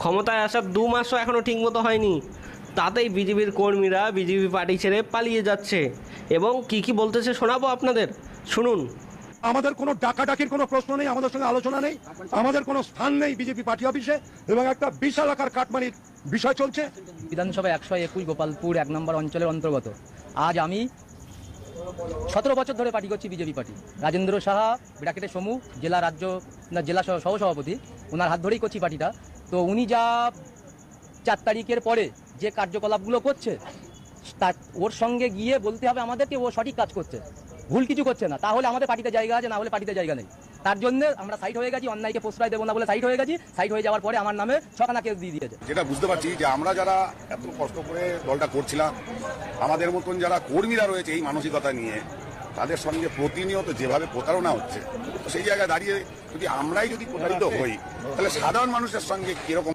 ক্ষমতায় আসার 2 মাসও এখনও ঠিকমতো হয়নি, তাতেই বিজেপির কর্মীরা বিজেপি পার্টি ছেড়ে পালিয়ে যাচ্ছে। এবং কি বলতেছে শোনাবো আপনাদের, শুনুন। আমাদের কোনো ডাকাডাকির কোনো প্রশ্ন নেই, আমাদের সঙ্গে আলোচনা নেই, আমাদের কোনো স্থান নেই বিজেপি পার্টি অফিসে, এবং একটা বিশাল আকার কাটমানির বিষয় চলছে। বিধানসভা 121 গোপালপুর 1 নম্বর অঞ্চলের অন্তর্গত। আজ আমি 17 বছর ধরে পার্টি করছি বিজেপি পার্টি। রাজেন্দ্র সাহা ব্র্যাকেটে সমু জেলা সহসভাপতি, ওনার হাত ধরেই করছি পার্টিটা। তো উনি যা 4 তারিখের পরে যে কার্যকলাপগুলো করছে, ওর সঙ্গে গিয়ে বলতে হবে আমাদেরকে ও সঠিক কাজ করছে, ভুল কিছু করছে না। তাহলে আমাদের পার্টিতে জায়গা আছে, না হলে পার্টিতে জায়গা নেই। তার জন্য আমরা সাইড হয়ে গেছি, অন্যায়কে প্রশ্রয় দেবো না বলে সাইড হয়ে গেছি। সাইড হয়ে যাওয়ার পরে আমার নামে 6খানা কেস দিয়ে দিয়েছে। যেটা বুঝতে পারছি যে আমরা যারা এত কষ্ট করে দলটা করছিলাম, আমাদের মতন যারা কর্মীরা রয়েছে এই মানসিকতা নিয়ে, তাদের সঙ্গে প্রতিনিয়ত যেভাবে প্রতারণা হচ্ছে, সেই জায়গায় দাঁড়িয়ে যদি আমরাই প্রতারিত হই, তাহলে সাধারণ মানুষের সঙ্গে কিরকম